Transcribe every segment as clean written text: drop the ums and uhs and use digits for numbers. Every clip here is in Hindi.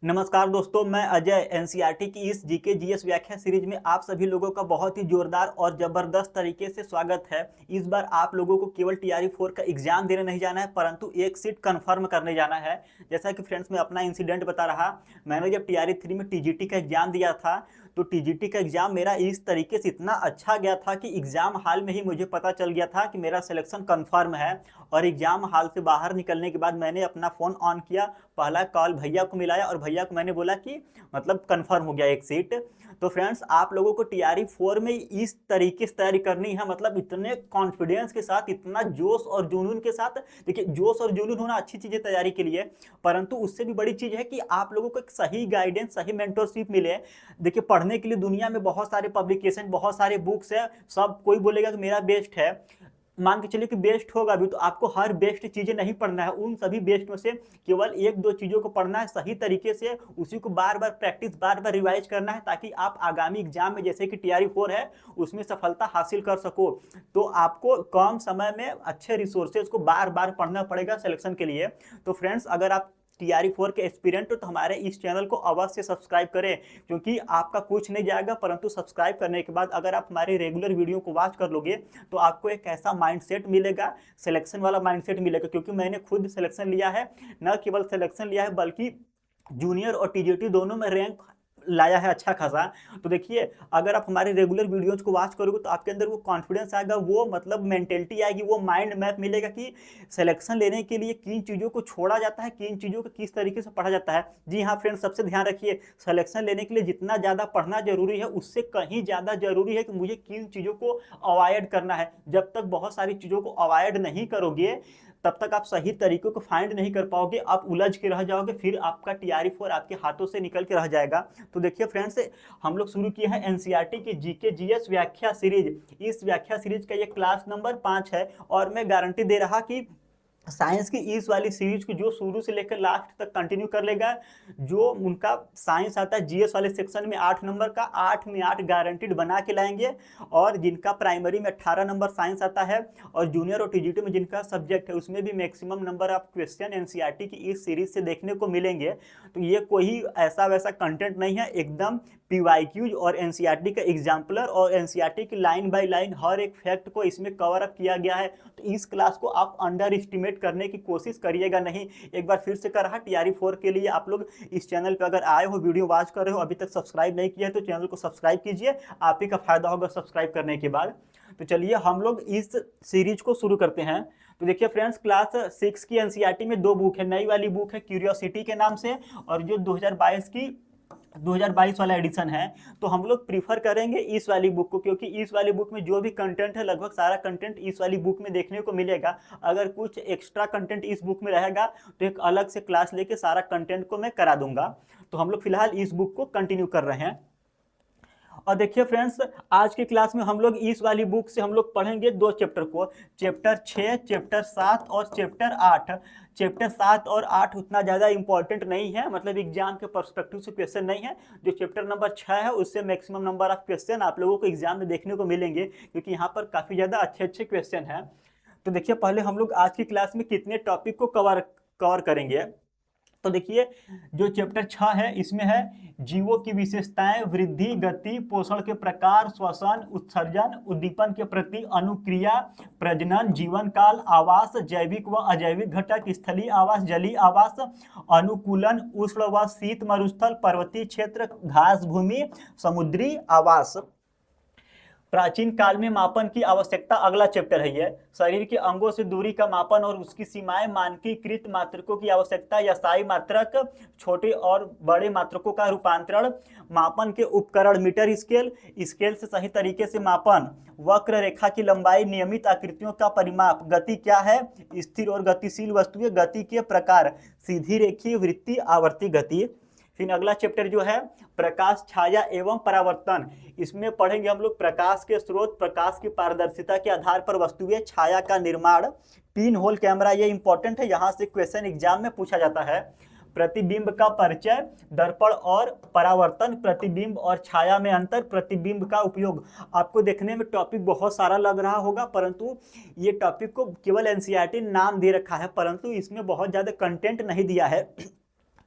नमस्कार दोस्तों, मैं अजय एनसीईआरटी की इस जीके जीएस व्याख्या सीरीज में आप सभी लोगों का बहुत ही जोरदार और ज़बरदस्त तरीके से स्वागत है। इस बार आप लोगों को केवल टीआरई 4 का एग्जाम देने नहीं जाना है, परंतु एक सीट कंफर्म करने जाना है। जैसा कि फ्रेंड्स मैं अपना इंसिडेंट बता रहा, मैंने जब टीआरई 3 में टीजीटी का एग्जाम दिया था, तो टीजीटी का एग्जाम मेरा इस तरीके से इतना अच्छा गया था कि एग्जाम हॉल में ही मुझे पता चल गया था कि मेरा सिलेक्शन कंफर्म है। और एग्जाम हॉल से बाहर निकलने के बाद मैंने अपना फ़ोन ऑन किया, पहला कॉल भैया को मिलाया और भैया को मैंने बोला कि मतलब कंफर्म हो गया एक सीट। तो फ्रेंड्स, आप लोगों को टीआरई 4 में इस तरीके से तैयारी करनी है, मतलब इतने कॉन्फिडेंस के साथ, इतना जोश और जुनून के साथ। देखिए, जोश और जुनून होना अच्छी चीज़ है तैयारी के लिए, परंतु उससे भी बड़ी चीज़ है कि आप लोगों को एक सही गाइडेंस, सही मेंटरशिप मिले। देखिए, पढ़ने के लिए दुनिया में बहुत सारे पब्लिकेशन, बहुत सारे बुक्स है, सब कोई बोलेगा कि मेरा बेस्ट है। मान के चलिए कि बेस्ट होगा भी, तो आपको हर बेस्ट चीज़ें नहीं पढ़ना है। उन सभी बेस्ट में से केवल एक दो चीज़ों को पढ़ना है सही तरीके से, उसी को बार बार प्रैक्टिस, बार बार रिवाइज करना है, ताकि आप आगामी एग्जाम में, जैसे कि टीआरई 4 है, उसमें सफलता हासिल कर सको। तो आपको कम समय में अच्छे रिसोर्सेज को बार बार पढ़ना पड़ेगा सिलेक्शन के लिए। तो फ्रेंड्स, अगर आप टीआरई 4 के एस्पिरेंट हो तो हमारे इस चैनल को अवश्य सब्सक्राइब करें, क्योंकि आपका कुछ नहीं जाएगा, परंतु सब्सक्राइब करने के बाद अगर आप हमारे रेगुलर वीडियो को वॉच कर लोगे तो आपको एक ऐसा माइंडसेट मिलेगा, सिलेक्शन वाला माइंडसेट मिलेगा। क्योंकि मैंने खुद सिलेक्शन लिया है, न केवल सिलेक्शन लिया है बल्कि जूनियर और टीजीटी दोनों में रैंक लाया है अच्छा खासा। तो देखिए, अगर आप हमारे रेगुलर वीडियोज को वॉच करोगे तो आपके अंदर वो कॉन्फिडेंस आएगा, वो मतलब मेंटेलिटी आएगी, वो माइंड मैप मिलेगा कि सिलेक्शन लेने के लिए किन चीज़ों को छोड़ा जाता है, किन चीज़ों को किस तरीके से पढ़ा जाता है। जी हाँ फ्रेंड्स, सबसे ध्यान रखिए, सिलेक्शन लेने के लिए जितना ज़्यादा पढ़ना जरूरी है, उससे कहीं ज़्यादा जरूरी है कि मुझे किन चीज़ों को अवॉइड करना है। जब तक बहुत सारी चीज़ों को अवॉइड नहीं करोगे, तब तक आप सही तरीकों को फाइंड नहीं कर पाओगे, आप उलझ के रह जाओगे, फिर आपका टीआरई 4 आपके हाथों से निकल के रह जाएगा। तो देखिए फ्रेंड्स, हम लोग शुरू किए हैं एनसीईआरटी की जीके जीएस व्याख्या सीरीज। इस व्याख्या सीरीज का ये क्लास नंबर 5 है, और मैं गारंटी दे रहा कि साइंस की इस वाली सीरीज को जो शुरू से लेकर लास्ट तक कंटिन्यू कर लेगा, जो उनका साइंस आता है जीएस वाले सेक्शन में 8 नंबर का, 8 में 8 गारंटीड बना के लाएंगे। और जिनका प्राइमरी में 18 नंबर साइंस आता है, और जूनियर और टीजीटी में जिनका सब्जेक्ट है उसमें भी maximum number of question NCERT की इस सीरीज से देखने को मिलेंगे। तो ये कोई ऐसा वैसा कंटेंट नहीं है, एकदम पीवाईक्यूज और एनसीईआरटी का एग्जाम्पलर, और एनसीईआरटी की लाइन बाय लाइन हर एक फैक्ट को इसमें कवर अप किया गया है। तो इस क्लास को आप अंडर एस्टिमेट करने की कोशिश करिएगा नहीं। एक बार फिर से कर रहा, टीआरई 4 के लिए आप लोग इस चैनल पर अगर आए हो, वीडियो वॉच कर रहे हो, अभी तक सब्सक्राइब नहीं किया है तो चैनल को सब्सक्राइब कीजिए, आप ही का फायदा होगा सब्सक्राइब करने के बाद। तो चलिए हम लोग इस सीरीज को शुरू करते हैं। तो देखिए फ्रेंड्स, क्लास 6 की एनसीईआरटी में दो बुक है। नई वाली बुक है क्यूरियोसिटी के नाम से, और जो 2022 वाला एडिशन है। तो हम लोग प्रीफर करेंगे इस वाली बुक को, क्योंकि इस वाली बुक में जो भी कंटेंट है, लगभग सारा कंटेंट इस वाली बुक में देखने को मिलेगा। अगर कुछ एक्स्ट्रा कंटेंट इस बुक में रहेगा तो एक अलग से क्लास लेके सारा कंटेंट को मैं करा दूंगा। तो हम लोग फिलहाल इस बुक को कंटिन्यू कर रहे हैं। और देखिए फ्रेंड्स, आज की क्लास में हम लोग इस वाली बुक से हम लोग पढ़ेंगे दो चैप्टर को, चैप्टर 6, चैप्टर 7 और चैप्टर 8। चैप्टर 7 और 8 उतना ज़्यादा इंपॉर्टेंट नहीं है, मतलब एग्जाम के पर्सपेक्टिव से क्वेश्चन नहीं है। जो चैप्टर नंबर 6 है उससे मैक्सिमम नंबर ऑफ क्वेश्चन आप लोगों को एग्जाम में देखने को मिलेंगे, क्योंकि यहाँ पर काफ़ी ज़्यादा अच्छे अच्छे क्वेश्चन हैं। तो देखिए, पहले हम लोग आज की क्लास में कितने टॉपिक को कवर करेंगे। तो देखिए, जो चैप्टर 6 है इसमें है जीवों की विशेषताएं, वृद्धि, गति, पोषण के प्रकार, श्वसन, उत्सर्जन, उद्दीपन के प्रति, अनुक्रिया, प्रजनन, जीवन काल, आवास, जैविक व अजैविक घटक, स्थलीय आवास, जलीय आवास, अनुकूलन, उष्ण व शीत मरुस्थल, पर्वतीय क्षेत्र, घास भूमि, समुद्री आवास। प्राचीन काल में मापन की आवश्यकता, अगला चैप्टर है ये। शरीर के अंगों से दूरी का मापन और उसकी सीमाएं, मानकीकृत मात्रकों की आवश्यकता, यसाई मात्रक, छोटे और बड़े मात्रकों का रूपांतरण, मापन के उपकरण, मीटर स्केल, स्केल से सही तरीके से मापन, वक्र रेखा की लंबाई, नियमित आकृतियों का परिमाप, गति क्या है, स्थिर और गतिशील वस्तुएं, गति के प्रकार, सीधी रेखीय, वृत्तीय, आवर्ती गति। फिर अगला चैप्टर जो है प्रकाश, छाया एवं परावर्तन। इसमें पढ़ेंगे हम लोग प्रकाश के स्रोत, प्रकाश की पारदर्शिता के आधार पर वस्तुएं, छाया का निर्माण, पिन होल कैमरा, ये इंपॉर्टेंट है, यहाँ से क्वेश्चन एग्जाम में पूछा जाता है। प्रतिबिंब का परिचय, दर्पण और परावर्तन, प्रतिबिंब और छाया में अंतर, प्रतिबिंब का उपयोग। आपको देखने में टॉपिक बहुत सारा लग रहा होगा, परंतु ये टॉपिक को केवल एनसीईआरटी नाम दे रखा है, परंतु इसमें बहुत ज़्यादा कंटेंट नहीं दिया है।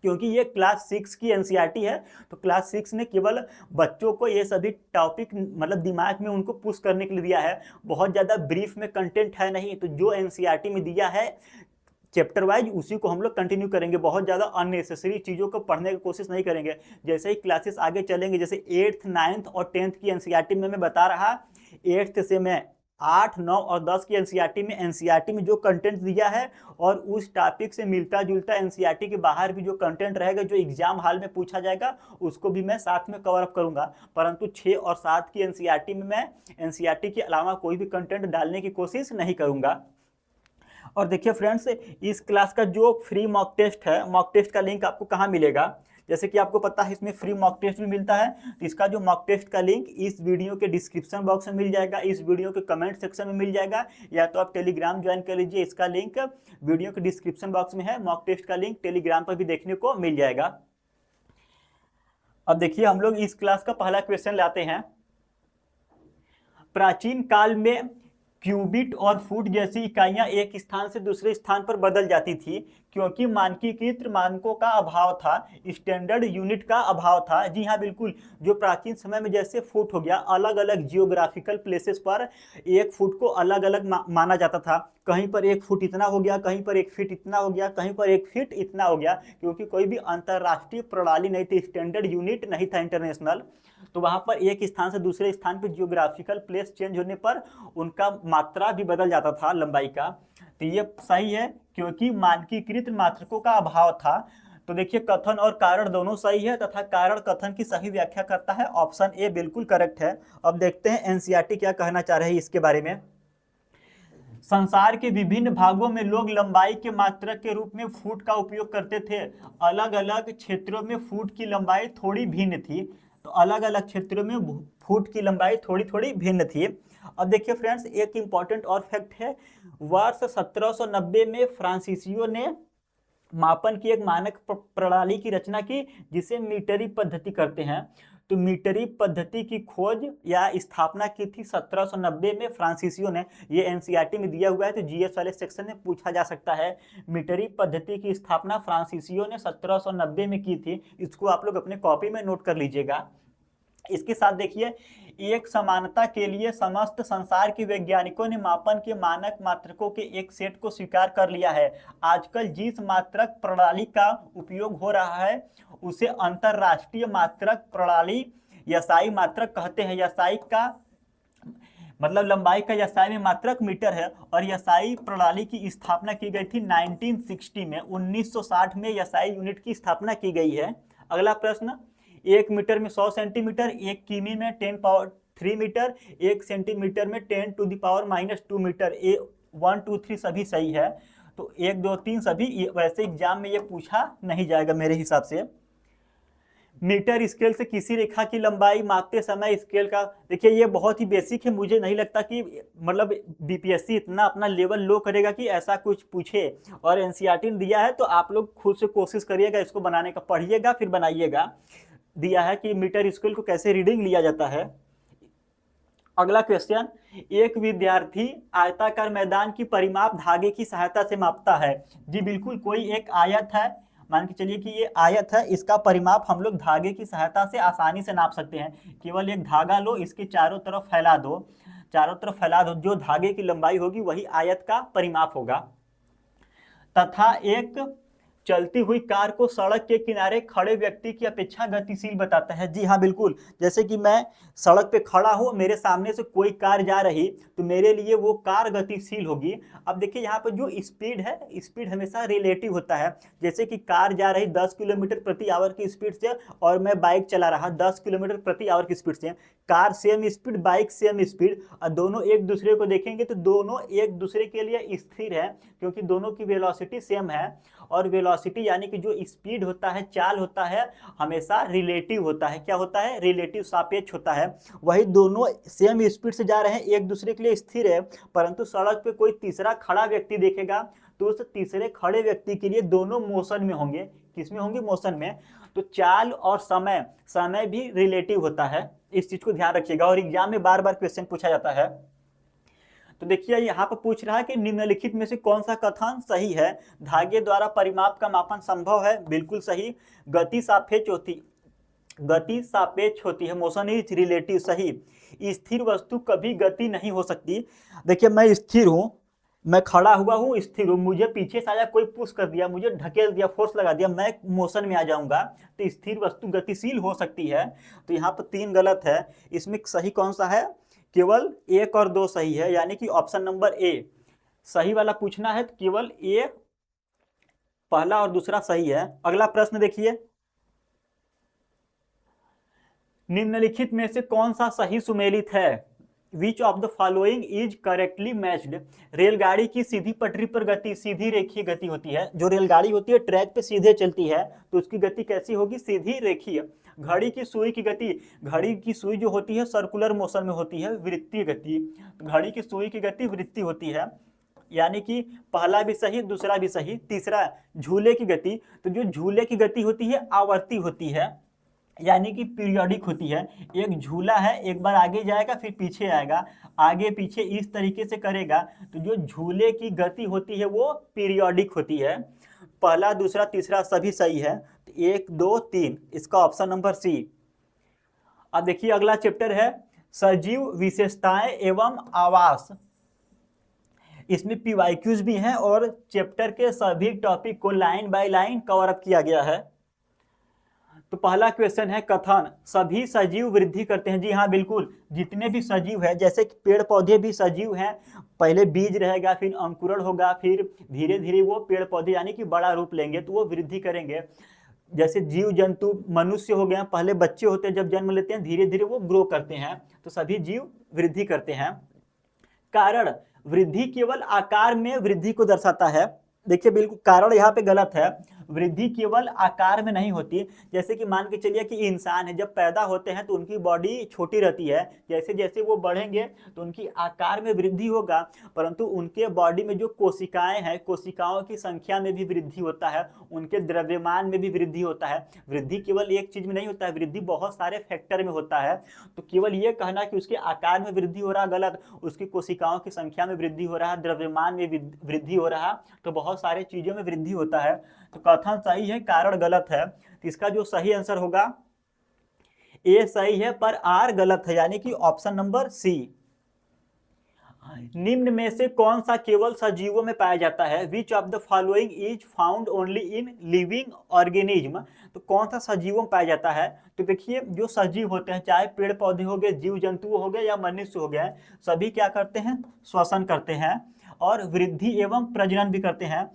क्योंकि ये क्लास 6 की एनसीईआरटी है, तो क्लास 6 ने केवल बच्चों को ये सभी टॉपिक मतलब दिमाग में उनको पुश करने के लिए दिया है। बहुत ज़्यादा ब्रीफ में कंटेंट है नहीं, तो जो एनसीईआरटी में दिया है चैप्टर वाइज उसी को हम लोग कंटिन्यू करेंगे। बहुत ज़्यादा अननेसेसरी चीज़ों को पढ़ने की कोशिश नहीं करेंगे। जैसे ही क्लासेस आगे चलेंगे, जैसे 8th 9th और 10th की एनसीईआरटी में मैं बता रहा, 8th से मैं 8, 9 और 10 की एनसीईआरटी में जो कंटेंट दिया है और उस टॉपिक से मिलता जुलता एनसीईआरटी के बाहर भी जो कंटेंट रहेगा, जो एग्जाम हाल में पूछा जाएगा, उसको भी मैं साथ में कवर अप करूंगा। परंतु 6 और 7 की एनसीईआरटी में मैं एनसीईआरटी के अलावा कोई भी कंटेंट डालने की कोशिश नहीं करूंगा। और देखिए फ्रेंड्स, इस क्लास का जो फ्री मॉक टेस्ट है, मॉक टेस्ट का लिंक आपको कहाँ मिलेगा? जैसे कि आपको पता है इसमें फ्री मॉक टेस्ट भी मिलता है, तो इसका जो मॉक टेस्ट का लिंक इस वीडियो के डिस्क्रिप्शन बॉक्स में मिल जाएगा, इस वीडियो के कमेंट सेक्शन में मिल जाएगा, या तो आप टेलीग्राम ज्वाइन कर लीजिए। इसका लिंक वीडियो के डिस्क्रिप्शन बॉक्स में है। मॉक टेस्ट का लिंक टेलीग्राम पर भी देखने को मिल जाएगा। अब देखिए हम लोग इस क्लास का पहला क्वेश्चन लाते हैं। प्राचीन काल में क्यूबिट और फुट जैसी इकाइयां एक स्थान से दूसरे स्थान पर बदल जाती थी, क्योंकि मानकीकृत मानकों का अभाव था, स्टैंडर्ड यूनिट का अभाव था। जी हाँ, बिल्कुल। जो प्राचीन समय में जैसे फुट हो गया, अलग अलग जियोग्राफिकल प्लेसेस पर एक फुट को अलग अलग माना जाता था। कहीं पर 1 फुट इतना हो गया, कहीं पर 1 फीट इतना हो गया, कहीं पर 1 फीट इतना हो गया, क्योंकि कोई भी अंतरराष्ट्रीय प्रणाली नहीं थी, स्टैंडर्ड यूनिट नहीं था इंटरनेशनल। तो वहां पर एक स्थान से दूसरे स्थान पर जियोग्राफिकल प्लेस चेंज होने पर उनका मात्रा भी बदल जाता था, लंबाई का। तो ये सही है, क्योंकि मानकीकृत मात्रकों का अभाव था। तो देखिए कथन और कारण दोनों सही है, तथा कारण कथन की सही व्याख्या करता है। ऑप्शन ए बिल्कुल करेक्ट है। अब देखते हैं एनसीईआरटी क्या कहना चाह रहे हैं इसके बारे में। संसार के विभिन्न भागों में लोग लंबाई के मात्रक के रूप में फुट का उपयोग करते थे। अलग अलग क्षेत्रों में फुट की लंबाई थोड़ी भिन्न थी। तो अलग अलग क्षेत्रों में फुट की लंबाई थोड़ी थोड़ी भिन्न थी। अब देखिए फ्रेंड्स, एक इंपॉर्टेंट और फैक्ट है। वर्ष 1790 में फ्रांसीसियों ने मापन की एक मानक प्रणाली की रचना की, जिसे मीटरी पद्धति करते हैं। तो मीटरी पद्धति की खोज या स्थापना की थी 1790 में फ्रांसीसियों ने। ये एनसीईआरटी में दिया हुआ है, तो जीएस वाले सेक्शन में पूछा जा सकता है। मीटरी पद्धति की स्थापना फ्रांसीसियों ने 1790 में की थी। इसको आप लोग अपने कॉपी में नोट कर लीजिएगा। इसके साथ देखिए, एक समानता के लिए समस्त संसार के वैज्ञानिकों ने मापन के मानक मात्रकों के एक सेट को स्वीकार कर लिया है। आजकल जिस मात्रक प्रणाली का उपयोग हो रहा है उसे अंतरराष्ट्रीय मात्रक प्रणाली यासाई मात्रक कहते हैं। यासाई का मतलब लंबाई का यासाई में मात्रक मीटर है, और यासाई प्रणाली की स्थापना की गई थी 1960 में। 1960 में यासाई यूनिट की स्थापना की गई है। अगला प्रश्न, 1 मीटर में 100 सेंटीमीटर, 1 किमी में 10 पावर 3 मीटर, 1 सेंटीमीटर में 10 टू द पावर -2 मीटर। 1 2 3 सभी सही है। तो 1 2 3 सभी, वैसे एग्जाम में ये पूछा नहीं जाएगा मेरे हिसाब से। मीटर स्केल से किसी रेखा की लंबाई मापते समय स्केल का, देखिए ये बहुत ही बेसिक है। मुझे नहीं लगता कि मतलब बीपीएससी इतना अपना लेवल लो करेगा कि ऐसा कुछ पूछे। और एनसीईआरटी ने दिया है, तो आप लोग खुद से कोशिश करिएगा इसको बनाने का, पढ़िएगा फिर बनाइएगा। दिया है कि मीटर स्केल को कैसे रीडिंग लिया जाता है। अगला क्वेश्चन, एक विद्यार्थी आयताकार मैदान की परिमाप धागे की सहायता से मापता है। जी बिल्कुल, कोई एक आयत है, मान के चलिए कि ये आयत है, इसका परिमाप हम लोग धागे की सहायता से आसानी से नाप सकते हैं। केवल एक धागा लो, इसके चारों तरफ फैला दो, चारों तरफ फैला दो, जो धागे की लंबाई होगी वही आयत का परिमाप होगा। तथा एक चलती हुई कार को सड़क के किनारे खड़े व्यक्ति की अपेक्षा गतिशील बताता है। जी हाँ बिल्कुल, जैसे कि मैं सड़क पे खड़ा हूँ, मेरे सामने से कोई कार जा रही, तो मेरे लिए वो कार गतिशील होगी। अब देखिए यहाँ पर जो स्पीड है, स्पीड हमेशा रिलेटिव होता है। जैसे कि कार जा रही 10 किलोमीटर प्रति आवर की स्पीड से, और मैं बाइक चला रहा 10 किलोमीटर प्रति आवर की स्पीड से। Car same speed, bike same speed, और दोनों एक दूसरे को देखेंगे तो दोनों एक दूसरे के लिए स्थिर है, क्योंकि दोनों की वेलोसिटी सेम है। और वेलोसिटी यानी कि जो स्पीड होता है, चाल होता है, हमेशा रिलेटिव होता है। क्या होता है? रिलेटिव, सापेक्ष होता है। वही दोनों सेम स्पीड से जा रहे हैं, एक दूसरे के लिए स्थिर है, परंतु सड़क पे कोई तीसरा खड़ा व्यक्ति देखेगा तो उस तीसरे खड़े व्यक्ति के लिए दोनों मोशन में होंगे। किसमें होंगे? मोशन में। तो चाल और समय, समय भी रिलेटिव होता है, इस चीज को ध्यान रखिएगा। और एग्जाम में बार बार क्वेश्चन पूछा जाता है। तो देखिए यहाँ पर पूछ रहा है कि निम्नलिखित में से कौन सा कथन सही है। धागे द्वारा परिमाप का मापन संभव है, बिल्कुल सही। गति सापेक्ष होती है, मोशन इज रिलेटिव, सही। स्थिर वस्तु कभी गति नहीं हो सकती। देखिए मैं स्थिर हूं, मैं खड़ा हुआ हूं, स्थिर हूं, मुझे पीछे से आया कोई पुश कर दिया, मुझे ढकेल दिया, फोर्स लगा दिया, मैं मोशन में आ जाऊंगा, तो स्थिर वस्तु गतिशील हो सकती है। तो यहाँ पर 3 गलत है। इसमें सही कौन सा है? केवल 1 और 2 सही है, यानी कि ऑप्शन नंबर ए सही वाला पूछना है तो केवल ए पहला और दूसरा सही है। अगला प्रश्न देखिए, निम्नलिखित में से कौन सा सही सुमेलित है? Which of the following is correctly matched? रेलगाड़ी की सीधी पटरी पर गति सीधी रेखीय गति होती है। जो रेलगाड़ी होती है ट्रैक पे सीधे चलती है तो उसकी गति कैसी होगी? सीधी रेखीय। घड़ी की सुई की गति, घड़ी की सुई जो होती है सर्कुलर मोशन में होती है, वृत्तीय गति। घड़ी की सुई की गति वृत्तीय होती है, यानी कि पहला भी सही, दूसरा भी सही। तीसरा झूले की गति, तो जो झूले की गति होती है आवर्ती होती है, यानी कि पीरियोडिक होती है। एक झूला है, एक बार आगे जाएगा फिर पीछे आएगा, आगे पीछे इस तरीके से करेगा, तो जो झूले की गति होती है वो पीरियोडिक होती है। पहला दूसरा तीसरा सभी सही है, तो 1 2 3 इसका ऑप्शन नंबर सी। अब देखिए अगला चैप्टर है सजीव विशेषताएं एवं आवास। इसमें पीवाईक्यूज भी हैं और चैप्टर के सभी टॉपिक को line by line cover up किया गया है। तो पहला क्वेश्चन है कथन सभी सजीव वृद्धि करते हैं। जी हाँ बिल्कुल, जितने भी सजीव है, जैसे कि पेड़ पौधे भी सजीव हैं, पहले बीज रहेगा, फिर अंकुरण होगा, फिर धीरे धीरे वो पेड़ पौधे यानी कि बड़ा रूप लेंगे तो वो वृद्धि करेंगे। जैसे जीव जंतु मनुष्य हो गए, पहले बच्चे होते हैं, जब जन्म लेते हैं धीरे धीरे वो ग्रो करते हैं, तो सभी जीव वृद्धि करते हैं। कारण वृद्धि केवल आकार में वृद्धि को दर्शाता है। देखिए बिल्कुल कारण यहाँ पे गलत है, वृद्धि केवल आकार में नहीं होती। जैसे कि मान के चलिए कि इंसान है, जब पैदा होते हैं तो उनकी बॉडी छोटी रहती है, जैसे जैसे वो बढ़ेंगे तो उनकी आकार में वृद्धि होगा, परंतु उनके बॉडी में जो कोशिकाएं हैं, कोशिकाओं की संख्या में भी वृद्धि होता है, उनके द्रव्यमान में भी वृद्धि होता है। वृद्धि केवल एक चीज में नहीं होता है, वृद्धि बहुत सारे फैक्टर में होता है। तो केवल ये कहना कि उसके आकार में वृद्धि हो रहा गलत, उसकी कोशिकाओं की संख्या में वृद्धि हो रहा, द्रव्यमान में वृद्धि हो रहा, तो बहुत सारे चीजों में वृद्धि होता है। तो कथन सही है, कारण गलत है। तो इसका जो सही आंसर होगा ए सही है पर आर गलत है, यानी कि ऑप्शन नंबर सी। निम्न में से कौन सा केवल सजीवों में पाया जाता है? Which of the following is found only in living organism? तो कौन सा सजीवों में पाया जाता है? तो देखिए जो सजीव होते हैं, चाहे पेड़ पौधे हो गए, जीव जंतु हो गए या मनुष्य हो गए, सभी क्या करते हैं? श्वसन करते हैं और वृद्धि एवं प्रजनन भी करते हैं।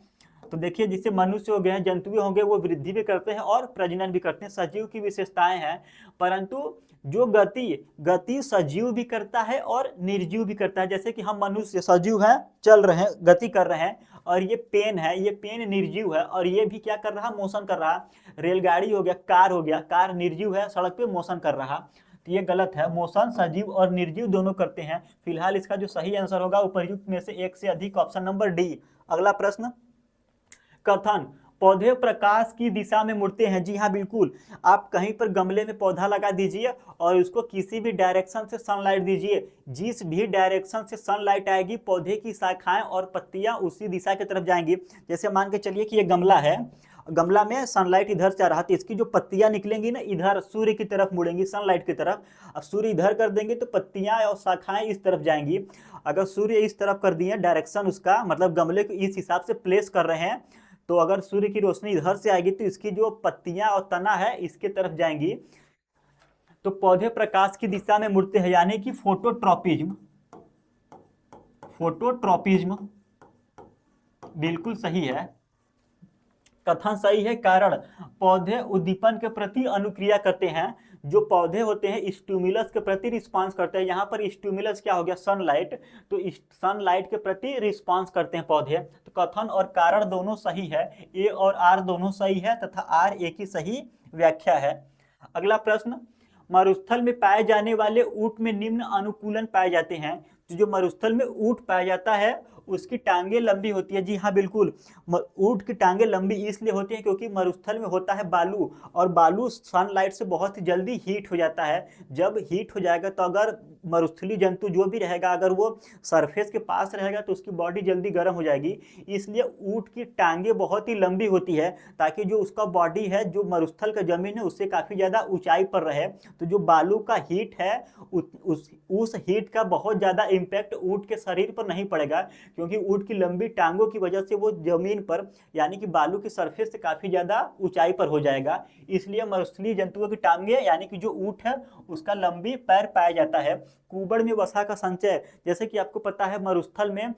तो देखिए जिससे मनुष्य हो गए हैं, जंतु हो गए, वो वृद्धि भी करते हैं और प्रजनन भी करते हैं, सजीव की विशेषताएं हैं। परंतु जो गति सजीव भी करता है और निर्जीव भी करता है। जैसे कि हम मनुष्य सजीव हैं, चल रहे हैं, गति कर रहे हैं, और ये पेन है, ये पेन निर्जीव है और ये भी क्या कर रहा? मोशन कर रहा। रेलगाड़ी हो गया, कार हो गया, कार निर्जीव है, सड़क पे मोशन कर रहा। तो ये गलत है, मोशन सजीव और निर्जीव दोनों करते हैं। फिलहाल इसका जो सही आंसर होगा उपर्युक्त में से एक से अधिक, ऑप्शन नंबर डी। अगला प्रश्न कथन पौधे प्रकाश की दिशा में मुड़ते हैं। जी हाँ बिल्कुल, आप कहीं पर गमले में पौधा लगा दीजिए और उसको किसी भी डायरेक्शन से सनलाइट दीजिए, जिस भी डायरेक्शन से सनलाइट आएगी पौधे की शाखाएं और पत्तियां उसी दिशा की तरफ जाएंगी। जैसे मान के चलिए कि ये गमला है, गमला में सनलाइट इधर से आ रहा, तो इसकी जो पत्तियां निकलेंगी ना इधर सूर्य की तरफ मुड़ेंगी, सनलाइट की तरफ। अब सूर्य इधर कर देंगे तो पत्तियां और शाखाएं इस तरफ जाएंगी। अगर सूर्य इस तरफ कर दिए, डायरेक्शन उसका मतलब गमले को इस हिसाब से प्लेस कर रहे हैं, तो अगर सूर्य की रोशनी इधर से आएगी तो इसकी जो पत्तियां और तना है इसके तरफ जाएंगी। तो पौधे प्रकाश की दिशा में मुड़ते हैं, यानी कि फोटोट्रॉपिज्म। फोटोट्रॉपिज्म बिल्कुल सही है, कथन सही है। कारण पौधे उद्दीपन के प्रति अनुक्रिया करते हैं। जो पौधे होते हैं स्टिमुलस के प्रति रिस्पांस करते हैं। यहाँ पर स्टिमुलस क्या हो गया? सनलाइट। तो सनलाइट के प्रति रिस्पांस करते हैं पौधे। तो कथन और कारण दोनों सही है, ए और आर दोनों सही है तथा आर ए की सही व्याख्या है। अगला प्रश्न मरुस्थल में पाए जाने वाले ऊंट में निम्न अनुकूलन पाए जाते हैं। तो जो मरुस्थल में ऊंट पाया जाता है उसकी टांगे लंबी होती है। जी हाँ बिल्कुल, ऊंट की टांगे लंबी इसलिए होती है क्योंकि मरुस्थल में होता है बालू, और बालू सनलाइट से बहुत ही जल्दी हीट हो जाता है। जब हीट हो जाएगा तो अगर मरुस्थलीय जंतु जो भी रहेगा, अगर वो सरफेस के पास रहेगा तो उसकी बॉडी जल्दी गर्म हो जाएगी। इसलिए ऊंट की टांगे बहुत ही लंबी होती है, ताकि जो उसका बॉडी है, जो मरुस्थल का जमीन है, उससे काफी ज्यादा ऊंचाई पर रहे। तो जो बालू का हीट है, उस हीट का बहुत ज्यादा इम्पैक्ट ऊंट के शरीर पर नहीं पड़ेगा, क्योंकि ऊंट की लंबी टांगों की वजह से वो जमीन पर, यानी कि बालू की सरफेस से काफी ज्यादा ऊंचाई पर हो जाएगा। इसलिए मरुस्थलीय जंतुओं की टांगे, यानी कि जो ऊंट है, उसका लंबी पैर पाया जाता है। कुबड़ में वसा का संचय, जैसे कि आपको पता है मरुस्थल में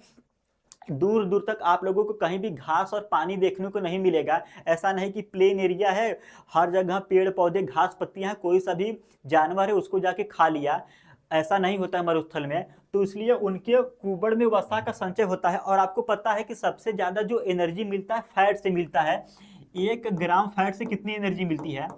दूर दूर तक आप लोगों को कहीं भी घास और पानी देखने को नहीं मिलेगा। ऐसा नहीं कि प्लेन एरिया है, हर जगह पेड़ पौधे घास पत्तियां हैं, कोई सा भी जानवर है उसको जाके खा लिया, ऐसा नहीं होता है मरुस्थल में। तो इसलिए उनके कुबड़ में वसा का संचय होता है। और आपको पता है कि सबसे ज्यादा जो एनर्जी मिलता है फैट से मिलता है। 1 ग्राम फैट से कितनी एनर्जी मिलती है?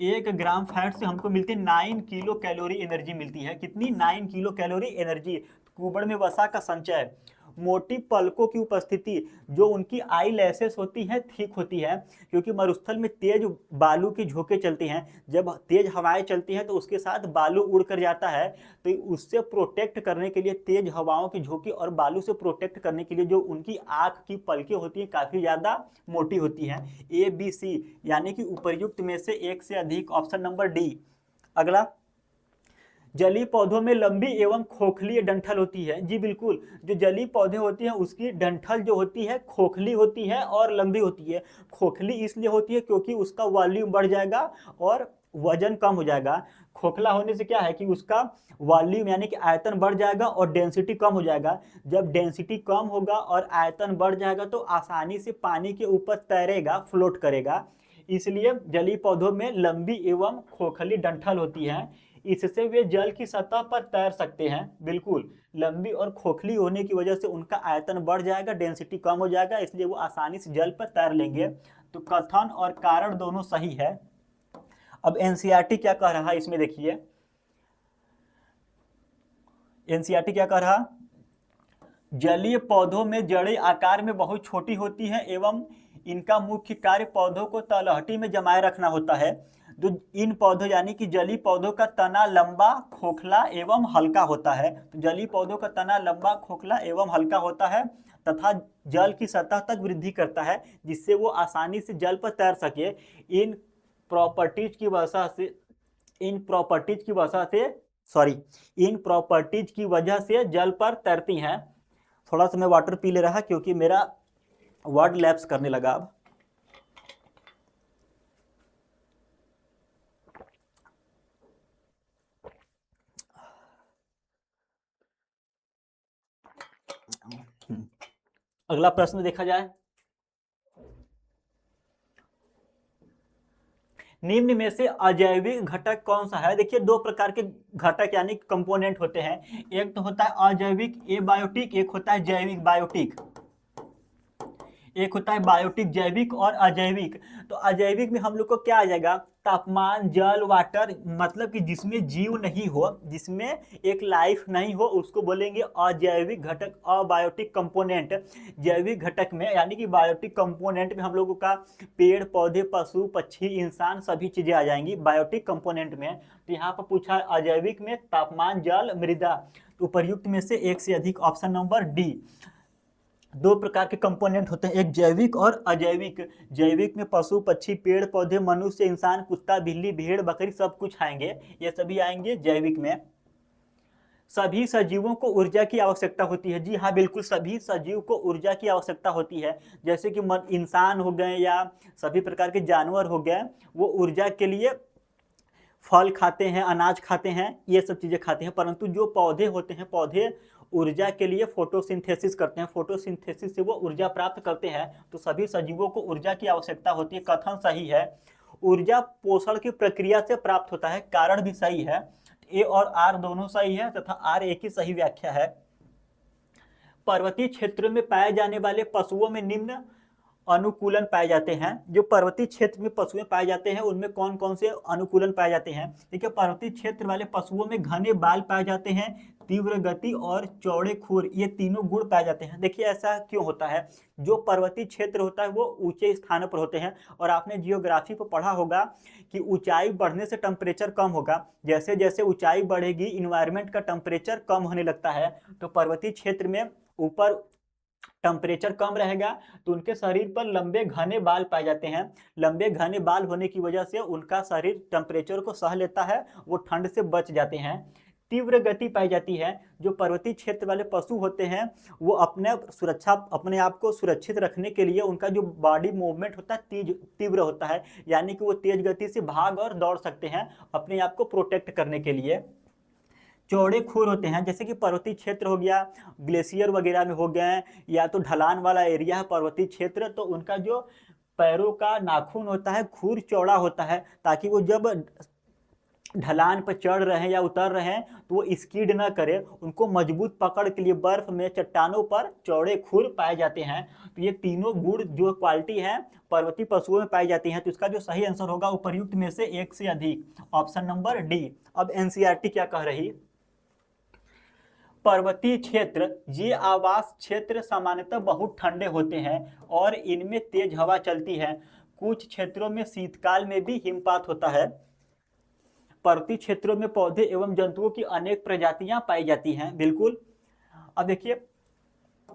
1 ग्राम फैट से हमको मिलती है 9 किलो कैलोरी एनर्जी मिलती है। कितनी? 9 किलो कैलोरी एनर्जी। कुबड़ में वसा का संचय। मोटी पलकों की उपस्थिति, जो उनकी आई लैसेस होती है थिक होती है, क्योंकि मरुस्थल में तेज बालू की झोंके चलती हैं। जब तेज हवाएं चलती हैं तो उसके साथ बालू उड़ कर जाता है। तो उससे प्रोटेक्ट करने के लिए, तेज हवाओं की झोंकी और बालू से प्रोटेक्ट करने के लिए, जो उनकी आंख की पलकें होती हैं काफी ज्यादा मोटी होती हैं। ABC, यानी कि उपर्युक्त में से एक से अधिक, ऑप्शन नंबर डी। अगला, जलीय पौधों में लंबी एवं खोखली डंठल होती है। जी बिल्कुल, जो जलीय पौधे होती हैं उसकी डंठल जो होती है खोखली होती है और लंबी होती है। खोखली इसलिए होती है क्योंकि उसका वॉल्यूम बढ़ जाएगा और वजन कम हो जाएगा। खोखला होने से क्या है कि उसका वॉल्यूम, यानी कि आयतन बढ़ जाएगा और डेंसिटी कम हो जाएगा। जब डेंसिटी कम होगा और आयतन बढ़ जाएगा तो आसानी से पानी के ऊपर तैरेगा, फ्लोट करेगा। इसलिए जलीय पौधों में लंबी एवं खोखली डंठल होती है। इससे वे जल की सतह पर तैर सकते हैं। बिल्कुल, लंबी और खोखली होने की वजह से उनका आयतन बढ़ जाएगा, डेंसिटी कम हो जाएगा, इसलिए वो आसानी से जल पर तैर लेंगे। तो कथन और कारण दोनों सही है। अब एनसीईआरटी क्या कह रहा है इसमें देखिए। एनसीईआरटी क्या कह रहा? जलीय पौधों में जड़ें आकार में बहुत छोटी होती हैं एवं इनका मुख्य कार्य पौधों को तलहटी में जमाए रखना होता है। जो इन पौधों, यानी कि जलीय पौधों का तना लंबा, खोखला एवं हल्का होता है। तो जलीय पौधों का तना लंबा, खोखला एवं हल्का होता है तथा जल की सतह तक वृद्धि करता है, जिससे वो आसानी से जल पर तैर सके। इन प्रॉपर्टीज की वजह से इन प्रॉपर्टीज की वजह से सॉरी इन प्रॉपर्टीज की वजह से जल पर तैरती हैं। थोड़ा सा मैं वाटर पी ले रहा क्योंकि मेरा वर्ड लैप्स करने लगा। अब अगला प्रश्न देखा जाए। निम्न में से अजैविक घटक कौन सा है? देखिए, 2 प्रकार के घटक यानी कंपोनेंट होते हैं। एक तो होता है अजैविक एबायोटिक, एक होता है जैविक बायोटिक। एक होता है बायोटिक जैविक और अजैविक। तो अजैविक में हम लोग को क्या आ जाएगा? तापमान, जल, वाटर, मतलब कि जिसमें जीव नहीं हो, जिसमें एक लाइफ नहीं हो, उसको बोलेंगे अजैविक घटक, अबायोटिक कंपोनेंट। जैविक घटक में, यानी कि बायोटिक कंपोनेंट में हम लोगों का पेड़ पौधे, पशु पक्षी, इंसान, सभी चीजें आ जाएंगी बायोटिक कंपोनेंट में। तो यहाँ पर पूछा है अजैविक में तापमान, जल, मृदा। तो उपर्युक्त में से एक से अधिक, ऑप्शन नंबर डी। 2 प्रकार के कंपोनेंट होते हैं, एक जैविक और अजैविक। जैविक में पशु पक्षी, पेड़ पौधे, मनुष्य, इंसान, कुत्ता, बिल्ली, भेड़, बकरी, सब कुछ आएंगे, ये सभी आएंगे जैविक में। सभी सजीवों को ऊर्जा की आवश्यकता होती है। जी हाँ बिल्कुल, सभी सजीव को ऊर्जा की आवश्यकता होती है। जैसे कि इंसान हो गए या सभी प्रकार के जानवर हो गए, वो ऊर्जा के लिए फल खाते हैं, अनाज खाते हैं, ये सब चीजें खाते हैं। परंतु जो पौधे होते हैं, पौधे ऊर्जा के लिए फोटोसिंथेसिस करते हैं, फोटोसिंथेसिस से वो ऊर्जा प्राप्त करते हैं। तो सभी सजीवों को ऊर्जा की आवश्यकता होती है। कथन सही है। ऊर्जा पोषण की प्रक्रिया से प्राप्त होता है, कारण भी सही है। ए और आर दोनों सही है तथा आर एक ही सही व्याख्या है। पर्वतीय क्षेत्र में पाए जाने वाले पशुओं में निम्न अनुकूलन पाए जाते हैं। जो पर्वतीय क्षेत्र में पशुएं पाए जाते हैं उनमें कौन कौन से अनुकूलन पाए जाते हैं? देखिए, पर्वतीय क्षेत्र वाले पशुओं में घने बाल पाए जाते हैं, तीव्र गति और चौड़े खुर, ये तीनों गुण पाए जाते हैं। देखिए, ऐसा क्यों होता है? जो पर्वतीय क्षेत्र होता है वो ऊंचे स्थानों पर होते हैं, और आपने जियोग्राफी पर पढ़ा होगा कि ऊंचाई बढ़ने से टेम्परेचर कम होगा। जैसे जैसे ऊंचाई बढ़ेगी इन्वायरमेंट का टेम्परेचर कम होने लगता है। तो पर्वतीय क्षेत्र में ऊपर टेम्परेचर कम रहेगा तो उनके शरीर पर लंबे घने बाल पाए जाते हैं। लंबे घने बाल होने की वजह से उनका शरीर टेम्परेचर को सह लेता है, वो ठंड से बच जाते हैं। तीव्र गति पाई जाती है। जो पर्वतीय क्षेत्र वाले पशु होते हैं वो अपने आप को सुरक्षित रखने के लिए उनका जो बॉडी मूवमेंट होता है तीव्र होता है, यानी कि वो तेज गति से भाग और दौड़ सकते हैं अपने आप को प्रोटेक्ट करने के लिए। चौड़े खुर होते हैं, जैसे कि पर्वतीय क्षेत्र हो गया, ग्लेशियर वगैरह में हो गए, या तो ढलान वाला एरिया है पर्वतीय क्षेत्र, तो उनका जो पैरों का नाखून होता है खुर चौड़ा होता है, ताकि वो जब ढलान पर चढ़ रहे हैं या उतर रहे हैं तो वो स्कीड ना करे, उनको मजबूत पकड़ के लिए बर्फ में चट्टानों पर चौड़े खुर पाए जाते हैं। तो ये तीनों गुण जो क्वालिटी है पर्वतीय पशुओं में पाई जाती है। तो इसका जो सही आंसर होगा उपर्युक्त में से एक से अधिक, ऑप्शन नंबर डी। अब एनसीईआरटी क्या कह रही? पर्वतीय क्षेत्र ये आवास क्षेत्र सामान्यतः बहुत ठंडे होते हैं और इनमें तेज हवा चलती है। कुछ क्षेत्रों में शीतकाल में भी हिमपात होता है। पर्वतीय क्षेत्रों में पौधे एवं जंतुओं की अनेक प्रजातियां पाई जाती हैं। बिल्कुल। अब देखिए,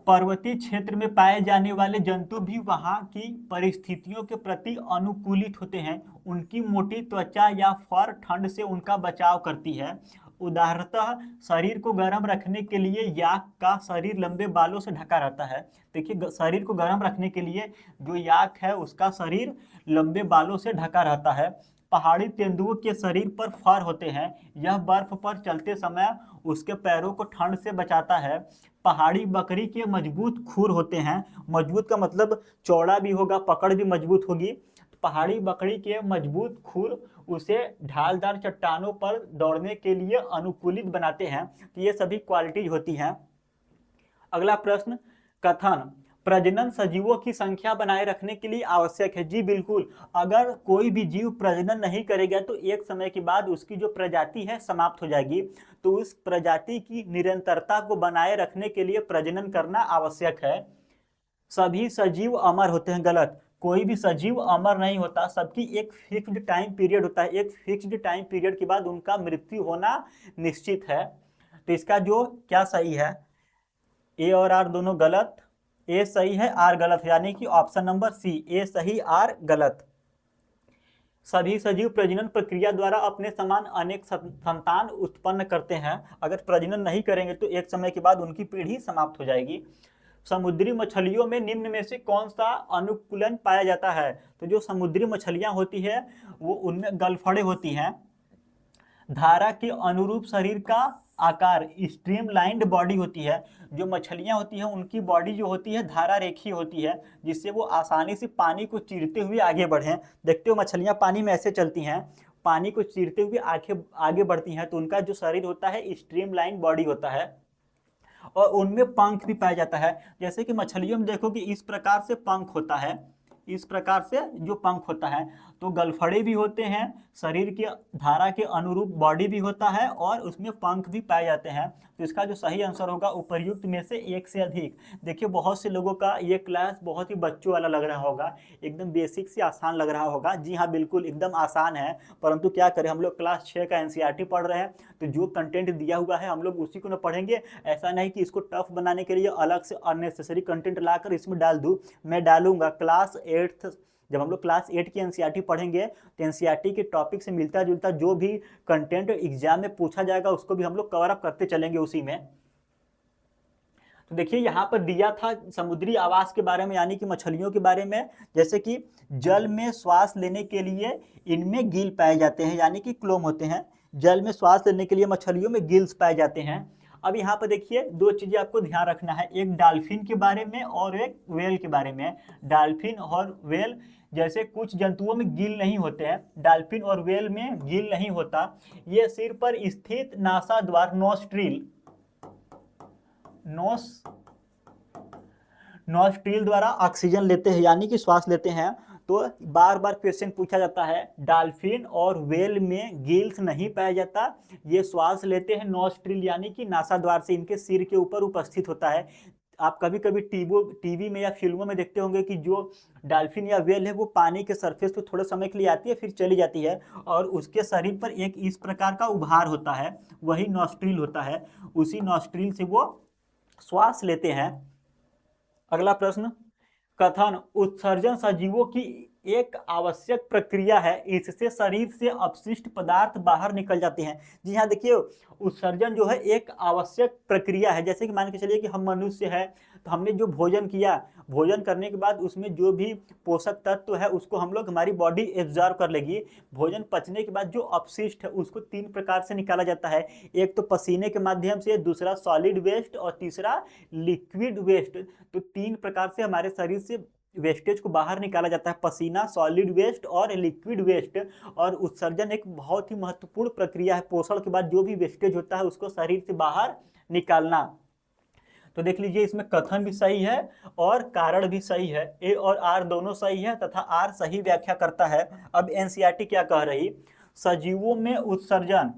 पर्वतीय क्षेत्र में पाए जाने वाले जंतु भी वहां की परिस्थितियों के प्रति अनुकूलित होते हैं। उनकी मोटी त्वचा या फर ठंड से उनका बचाव करती है। उदाहरणतः शरीर को गर्म रखने के लिए याक का शरीर लंबे बालों से ढका रहता है। देखिए, शरीर को गर्म रखने के लिए जो याक है उसका शरीर लंबे बालों से ढका रहता है। पहाड़ी तेंदुओं के शरीर पर फर होते हैं, यह बर्फ पर चलते समय उसके पैरों को ठंड से बचाता है। पहाड़ी बकरी के मजबूत खुर होते हैं, मजबूत का मतलब चौड़ा भी होगा, पकड़ भी मजबूत होगी। पहाड़ी बकरी के मजबूत खुर उसे ढालदार चट्टानों पर दौड़ने के लिए अनुकूलित बनाते हैं। तो ये सभी क्वालिटीज होती हैं। अगला प्रश्न, कथन प्रजनन सजीवों की संख्या बनाए रखने के लिए आवश्यक है। जी बिल्कुल, अगर कोई भी जीव प्रजनन नहीं करेगा तो एक समय के बाद उसकी जो प्रजाति है समाप्त हो जाएगी। तो उस प्रजाति की निरंतरता को बनाए रखने के लिए प्रजनन करना आवश्यक है। सभी सजीव अमर होते हैं, गलत। कोई भी सजीव अमर नहीं होता, सबकी एक फिक्स्ड टाइम पीरियड होता है। एक फिक्स्ड टाइम पीरियड के बाद उनका मृत्यु होना निश्चित है। तो इसका जो क्या सही है, ए और आर दोनों गलत। ए सही है, आर गलत है, यानी कि ऑप्शन नंबर सी, ए सही आर गलत। सभी सजीव प्रजनन प्रक्रिया द्वारा अपने समान अनेक संतान उत्पन्न करते हैं। अगर प्रजनन नहीं करेंगे तो एक समय के बाद उनकी पीढ़ी समाप्त हो जाएगी। समुद्री मछलियों में निम्न में से कौन सा अनुकूलन पाया जाता है? तो जो समुद्री मछलियां होती है वो उनमें गलफड़े होती हैं। धारा के अनुरूप शरीर का आकार स्ट्रीमलाइंड बॉडी होती है। जो मछलियां होती हैं उनकी बॉडी जो होती है धारा रेखीय होती है, जिससे वो आसानी से पानी को चीरते हुए आगे बढ़ें। देखते हो मछलियां पानी में ऐसे चलती हैं, पानी को चीरते हुए आगे बढ़ती हैं। तो उनका जो शरीर होता है स्ट्रीमलाइन बॉडी होता है। और उनमें पंख भी पाया जाता है। जैसे कि मछलियों में देखो कि इस प्रकार से पंख होता है, इस प्रकार से जो पंख होता है। तो गलफड़े भी होते हैं, शरीर की धारा के अनुरूप बॉडी भी होता है और उसमें पंख भी पाए जाते हैं। तो इसका जो सही आंसर होगा उपर्युक्त में से एक से अधिक। देखिए, बहुत से लोगों का ये क्लास बहुत ही बच्चों वाला लग रहा होगा, एकदम बेसिक से आसान लग रहा होगा। जी हाँ बिल्कुल, एकदम आसान है, परंतु क्या करें, हम लोग क्लास 6 का एनसीईआरटी पढ़ रहे हैं, तो जो कंटेंट दिया हुआ है हम लोग उसी को ना पढ़ेंगे। ऐसा नहीं कि इसको टफ बनाने के लिए अलग से अननेसेसरी कंटेंट लाकर इसमें डाल दूँ। मैं डालूंगा क्लास 8, जब हम लोग क्लास 8 की एनसीईआरटी पढ़ेंगे तो एनसीईआरटी के टॉपिक से मिलता जुलता जो भी कंटेंट एग्जाम में पूछा जाएगा उसको भी हम लोग कवर अप करते चलेंगे उसी में। तो देखिए, यहाँ पर दिया था समुद्री आवास के बारे में, यानी कि मछलियों के बारे में। जैसे कि जल में श्वास लेने के लिए इनमें गिल पाए जाते हैं, यानी कि क्लोम होते हैं। जल में श्वास लेने के लिए मछलियों में गिल्स पाए जाते हैं। अब यहाँ पर देखिए, दो चीजें आपको ध्यान रखना है, एक डॉल्फिन के बारे में और एक वेल के बारे में। डॉल्फिन और वेल, जैसे कुछ जंतुओं में गिल नहीं होते हैं, डॉल्फिन और वेल में गिल नहीं होता। ये सिर पर स्थित नासा द्वार नॉस्ट्रिल द्वारा ऑक्सीजन लेते हैं यानी कि श्वास लेते हैं। तो बार बार क्वेश्चन पूछा जाता है, डॉल्फिन और व्हेल में गिल्स नहीं पाया जाता, ये श्वास लेते हैं नॉस्ट्रिल यानी कि नासा द्वार से, इनके सिर के ऊपर उपस्थित होता है। आप कभी कभी टीवी में या फिल्मों में देखते होंगे कि जो डॉल्फिन या व्हेल है वो पानी के सरफेस पे थोड़े समय के लिए आती है फिर चली जाती है, और उसके शरीर पर एक इस प्रकार का उभार होता है, वही नॉस्ट्रिल होता है। उसी नॉस्ट्रिल से वो श्वास लेते हैं। अगला प्रश्न, कथन, उत्सर्जन सजीवों की एक आवश्यक प्रक्रिया है, इससे शरीर से अपशिष्ट पदार्थ बाहर निकल जाते हैं। जी हाँ, देखिए उत्सर्जन जो है एक आवश्यक प्रक्रिया है। जैसे कि मान के चलिए कि हम मनुष्य है, तो हमने जो भोजन किया, भोजन करने के बाद उसमें जो भी पोषक तत्व है उसको हम लोग, हमारी बॉडी एब्जॉर्ब कर लेगी। भोजन पचने के बाद जो अपशिष्ट है उसको 3 प्रकार से निकाला जाता है, एक तो पसीने के माध्यम से, दूसरा सॉलिड वेस्ट और तीसरा लिक्विड वेस्ट। तो 3 प्रकार से हमारे शरीर से वेस्टेज को बाहर निकाला जाता है, पसीना, सॉलिड वेस्ट और लिक्विड वेस्ट। और उत्सर्जन एक बहुत ही महत्वपूर्ण प्रक्रिया है, पोषण के बाद जो भी वेस्टेज होता है उसको शरीर से बाहर निकालना। तो देख लीजिए इसमें कथन भी सही है और कारण भी सही है, ए और आर दोनों सही है तथा आर सही व्याख्या करता है। अब एनसीईआरटी क्या कह रही, सजीवों में उत्सर्जन,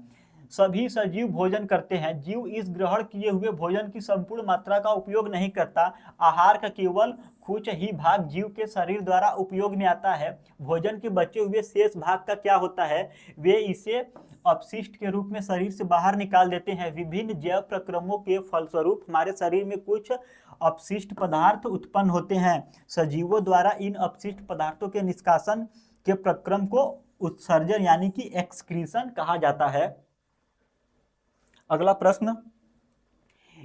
सभी सजीव भोजन करते हैं, जीव इस ग्रहण किए हुए भोजन की संपूर्ण मात्रा का उपयोग नहीं करता, आहार का केवल कुछ ही भाग जीव के शरीर द्वारा उपयोग में आता है, भोजन के बचे हुए शेष भाग का क्या होता है, वे इसे अपशिष्ट के रूप में शरीर से बाहर निकाल देते हैं। विभिन्न जैव प्रक्रमों के फलस्वरूप हमारे शरीर में कुछ अपशिष्ट पदार्थ उत्पन्न होते हैं, सजीवों द्वारा इन अपशिष्ट पदार्थों के निष्कासन के प्रक्रम को उत्सर्जन यानी कि एक्सक्रीशन कहा जाता है। अगला प्रश्न,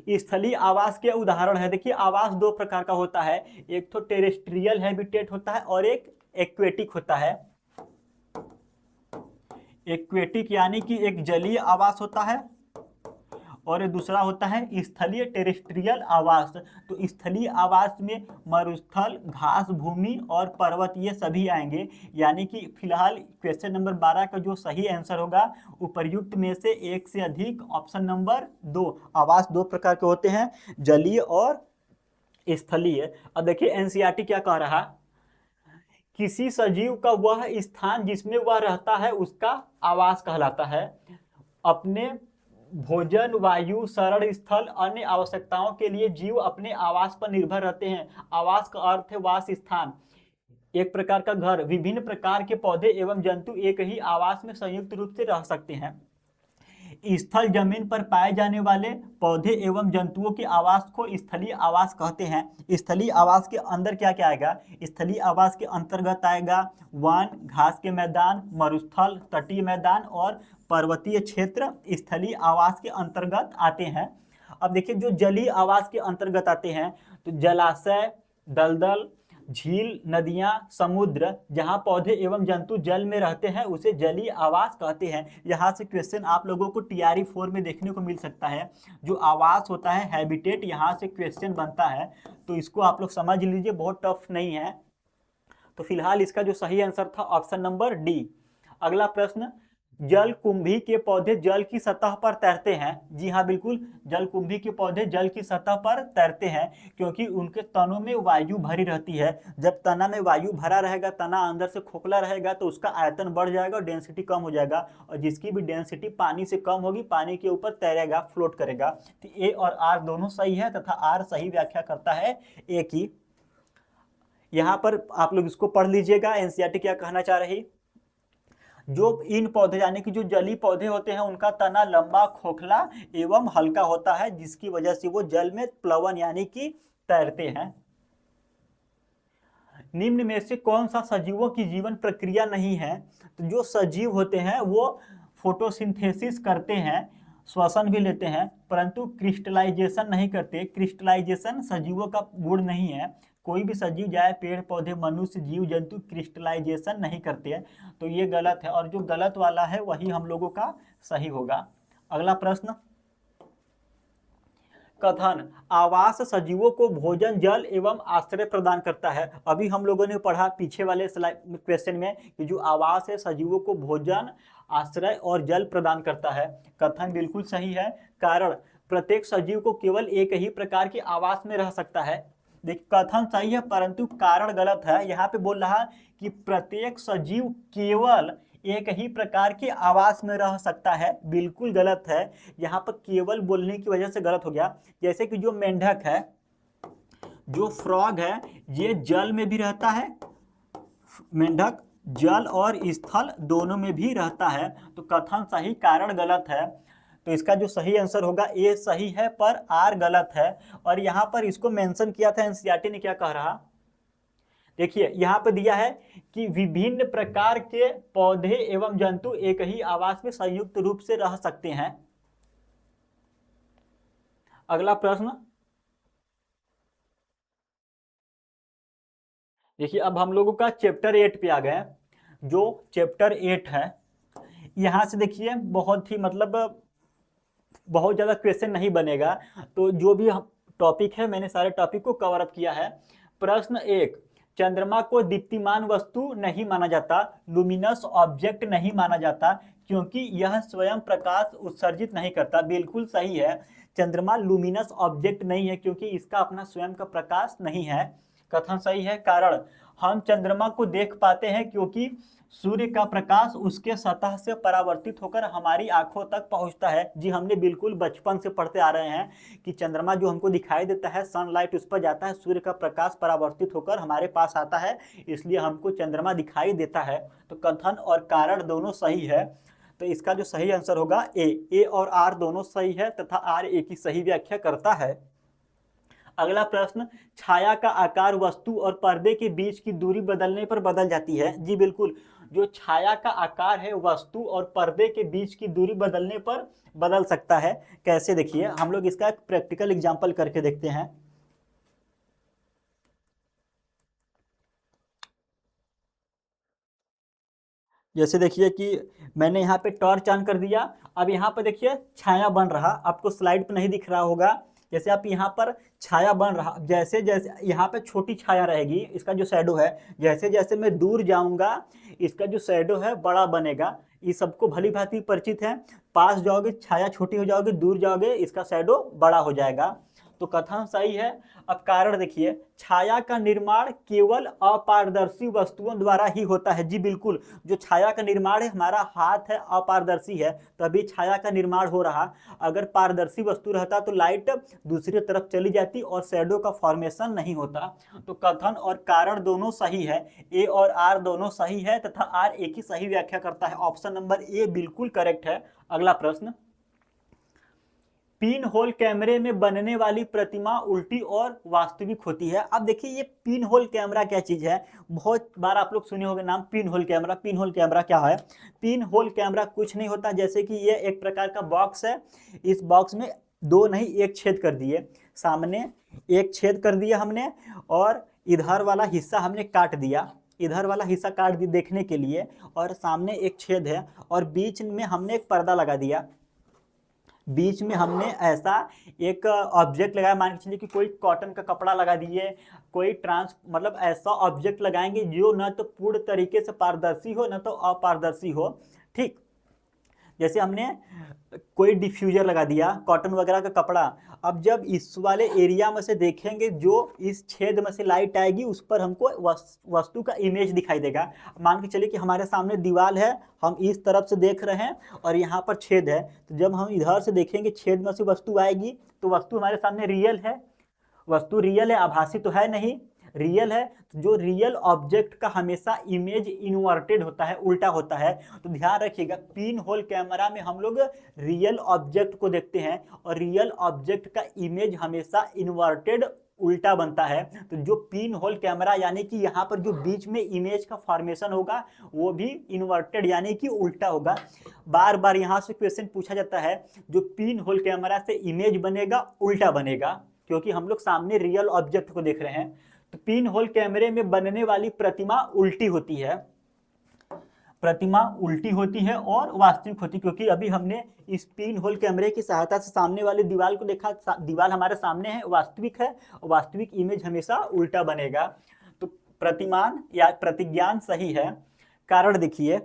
स्थलीय आवास के उदाहरण है। देखिए आवास 2 प्रकार का होता है, एक तो टेरेस्ट्रियल हैबिटेट होता है और एक एक्वेटिक होता है। एक्वेटिक यानी कि एक जलीय आवास होता है और दूसरा होता है स्थलीय टेरेस्ट्रियल आवास। तो स्थलीय आवास में मरुस्थल, घास भूमि और पर्वत ये सभी आएंगे, यानी कि फिलहाल क्वेश्चन नंबर 12 का जो सही आंसर होगा उपर्युक्त में से एक से अधिक, ऑप्शन नंबर 2। आवास 2 प्रकार के होते हैं, जलीय और स्थलीय। अब देखिए एनसीईआरटी क्या कह रहा, किसी सजीव का वह स्थान जिसमें वह रहता है उसका आवास कहलाता है। अपने भोजन, वायु, शरण स्थल, अन्य आवश्यकताओं के लिए जीव अपने आवास पर निर्भर रहते हैं। आवास का अर्थ है वास स्थान, एक प्रकार का घर। विभिन्न प्रकार के पौधे एवं जंतु एक ही आवास में संयुक्त रूप से रह सकते हैं। स्थल जमीन पर पाए जाने वाले पौधे एवं जंतुओं के आवास को स्थलीय आवास कहते हैं। स्थलीय आवास के अंदर क्या क्या आएगा, स्थलीय आवास के अंतर्गत आएगा वन, घास के मैदान, मरुस्थल, तटीय मैदान और पर्वतीय क्षेत्र स्थलीय आवास के अंतर्गत आते हैं। अब देखिए जो जलीय आवास के अंतर्गत आते हैं तो जलाशय, दलदल, झील, नदियां, समुद्र, जहां पौधे एवं जंतु जल में रहते हैं उसे जलीय आवास कहते हैं। यहाँ से क्वेश्चन आप लोगों को टीआरई 4 में देखने को मिल सकता है। जो आवास होता है हैबिटेट, यहाँ से क्वेश्चन बनता है, तो इसको आप लोग समझ लीजिए, बहुत टफ नहीं है। तो फिलहाल इसका जो सही आंसर था ऑप्शन नंबर डी। अगला प्रश्न, जलकुंभी के पौधे जल की सतह पर तैरते हैं। जी हाँ बिल्कुल, जलकुंभी के पौधे जल की सतह पर तैरते हैं क्योंकि उनके तनों में वायु भरी रहती है। जब तना में वायु भरा रहेगा, तना अंदर से खोखला रहेगा तो उसका आयतन बढ़ जाएगा और डेंसिटी कम हो जाएगा, और जिसकी भी डेंसिटी पानी से कम होगी पानी के ऊपर तैरेगा, फ्लोट करेगा। तो ए और आर दोनों सही है तथा आर सही व्याख्या करता है ए की। यहाँ पर आप लोग इसको पढ़ लीजिएगा, एनसीईआरटी क्या कहना चाह रही, जो इन पौधे यानी कि जो जलीय पौधे होते हैं उनका तना लंबा, खोखला एवं हल्का होता है, जिसकी वजह से वो जल में प्लवन यानी कि तैरते हैं। निम्न में से कौन सा सजीवों की जीवन प्रक्रिया नहीं है, तो जो सजीव होते हैं वो फोटोसिंथेसिस करते हैं, श्वसन भी लेते हैं, परंतु क्रिस्टलाइजेशन नहीं करते। क्रिस्टलाइजेशन सजीवों का गुण नहीं है, कोई भी सजीव चाहे पेड़ पौधे, मनुष्य, जीव जंतु क्रिस्टलाइजेशन नहीं करते हैं, तो ये गलत है, और जो गलत वाला है वही हम लोगों का सही होगा। अगला प्रश्न, कथन, आवास सजीवों को भोजन, जल एवं आश्रय प्रदान करता है। अभी हम लोगों ने पढ़ा पीछे वाले क्वेश्चन में कि जो आवास है सजीवों को भोजन, आश्रय और जल प्रदान करता है। कथन बिल्कुल सही है, कारण प्रत्येक सजीव को केवल एक ही प्रकार के आवास में रह सकता है। देखिए कथन सही है परंतु कारण गलत है। यहाँ पे बोल रहा कि प्रत्येक सजीव केवल एक ही प्रकार के आवास में रह सकता है, बिल्कुल गलत है। यहाँ पर केवल बोलने की वजह से गलत हो गया। जैसे कि जो मेंढक है, जो फ्रॉग है, ये जल में भी रहता है, मेंढक जल और स्थल दोनों में भी रहता है। तो कथन सही, कारण गलत है। तो इसका जो सही आंसर होगा ए सही है पर आर गलत है। और यहाँ पर इसको मेंशन किया था एनसीईआरटी ने, क्या कह रहा, देखिए यहाँ पर दिया है कि विभिन्न प्रकार के पौधे एवं जंतु एक ही आवास में संयुक्त रूप से रह सकते हैं। अगला प्रश्न देखिए, अब हम लोगों का चैप्टर 8 पे आ गए। जो चैप्टर 8 है, यहाँ से देखिए बहुत ही मतलब बहुत ज़्यादा क्वेश्चन नहीं बनेगा। तो जो भी टॉपिक है मैंने सारे टॉपिक को कवर अप किया है। प्रश्न 1, चंद्रमा को दीप्तिमान वस्तु नहीं माना जाता, लुमिनस ऑब्जेक्ट नहीं माना जाता क्योंकि यह स्वयं प्रकाश उत्सर्जित नहीं करता। बिल्कुल सही है, चंद्रमा लुमिनस ऑब्जेक्ट नहीं है क्योंकि इसका अपना स्वयं का प्रकाश नहीं है। कथन सही है। कारण, हम चंद्रमा को देख पाते हैं क्योंकि सूर्य का प्रकाश उसके सतह से परावर्तित होकर हमारी आंखों तक पहुंचता है। जी, हमने बिल्कुल बचपन से पढ़ते आ रहे हैं कि चंद्रमा जो हमको दिखाई देता है, सनलाइट उस पर जाता है, सूर्य का प्रकाश परावर्तित होकर हमारे पास आता है, इसलिए हमको चंद्रमा दिखाई देता है। तो कथन और कारण दोनों सही है। तो इसका जो सही आंसर होगा ए और आर दोनों सही है तथा आर ए की सही व्याख्या करता है। अगला प्रश्न, छाया का आकार वस्तु और पर्दे के बीच की दूरी बदलने पर बदल जाती है। जी बिल्कुल, जो छाया का आकार है वस्तु और पर्दे के बीच की दूरी बदलने पर बदल सकता है। कैसे, देखिए हम लोग इसका एक प्रैक्टिकल एग्जांपल करके देखते हैं। जैसे देखिए कि मैंने यहाँ पे टॉर्च ऑन कर दिया, अब यहाँ पर देखिए छाया बन रहा, आपको स्लाइड पे नहीं दिख रहा होगा। जैसे आप यहाँ पर छाया बन रहा, जैसे जैसे यहाँ पे छोटी छाया रहेगी, इसका जो शैडो है, जैसे जैसे मैं दूर जाऊंगा इसका जो शैडो है बड़ा बनेगा। ये सबको भली भांति परिचित है। पास जाओगे छाया छोटी हो जाओगे, दूर जाओगे इसका शैडो बड़ा हो जाएगा। तो कथन सही है। अब कारण देखिए, छाया का निर्माण केवल अपारदर्शी वस्तुओं द्वारा ही होता है। जी बिल्कुल, जो छाया का निर्माण है, हमारा हाथ है अपारदर्शी है तभी छाया का निर्माण हो रहा। अगर पारदर्शी वस्तु रहता तो लाइट दूसरी तरफ चली जाती और शैडो का फॉर्मेशन नहीं होता। तो कथन और कारण दोनों सही है, ए और आर दोनों सही है तथा आर ए की सही व्याख्या करता है। ऑप्शन नंबर ए बिल्कुल करेक्ट है। अगला प्रश्न, पिन होल कैमरे में बनने वाली प्रतिमा उल्टी और वास्तविक होती है। अब देखिए ये पिन होल कैमरा क्या चीज है, बहुत बार आप लोग सुने होंगे नाम pin hole camera. Pin hole camera क्या है? पिन होल कैमरा कुछ नहीं होता, जैसे कि ये एक प्रकार का बॉक्स है, इस बॉक्स में दो नहीं एक छेद कर दिए, सामने एक छेद कर दिया हमने और इधर वाला हिस्सा हमने काट दिया, इधर वाला हिस्सा काट दिया देखने के लिए, और सामने एक छेद है और बीच में हमने एक पर्दा लगा दिया। बीच में हमने ऐसा एक ऑब्जेक्ट लगाया, मान के चलिए कि कोई कॉटन का कपड़ा लगा दिए, कोई मतलब ऐसा ऑब्जेक्ट लगाएंगे जो न तो पूर्ण तरीके से पारदर्शी हो न तो अपारदर्शी हो। ठीक, जैसे हमने कोई डिफ्यूजर लगा दिया, कॉटन वगैरह का कपड़ा। अब जब इस वाले एरिया में से देखेंगे, जो इस छेद में से लाइट आएगी उस पर हमको वस्तु का इमेज दिखाई देगा। मान के चलिए कि हमारे सामने दीवार है, हम इस तरफ से देख रहे हैं और यहाँ पर छेद है, तो जब हम इधर से देखेंगे छेद में से वस्तु आएगी तो वस्तु हमारे सामने रियल है, वस्तु रियल है, आभासी तो है नहीं, रियल है। तो जो रियल ऑब्जेक्ट का हमेशा इमेज इन्वर्टेड होता है, उल्टा होता है। तो ध्यान रखिएगा, पिन होल कैमरा में हम लोग रियल ऑब्जेक्ट को देखते हैं और रियल ऑब्जेक्ट का इमेज हमेशा इन्वर्टेड उल्टा बनता है। तो जो पिन होल कैमरा यानी कि यहाँ पर जो बीच में इमेज का फॉर्मेशन होगा वो भी इन्वर्टेड यानी कि उल्टा होगा। बार बार यहाँ से क्वेश्चन पूछा जाता है, जो पिन होल कैमरा से इमेज बनेगा उल्टा बनेगा, क्योंकि हम लोग सामने रियल ऑब्जेक्ट को देख रहे हैं। तो पिन होल कैमरे में बनने वाली प्रतिमा उल्टी होती है, प्रतिमा उल्टी होती है और वास्तविक होती है, क्योंकि अभी हमने इस पिन होल कैमरे की सहायता से सामने वाली दीवार को देखा, दीवार हमारे सामने है, वास्तविक है, वास्तविक इमेज हमेशा उल्टा बनेगा। तो प्रतिमान या प्रतिज्ञान सही है। कारण देखिए,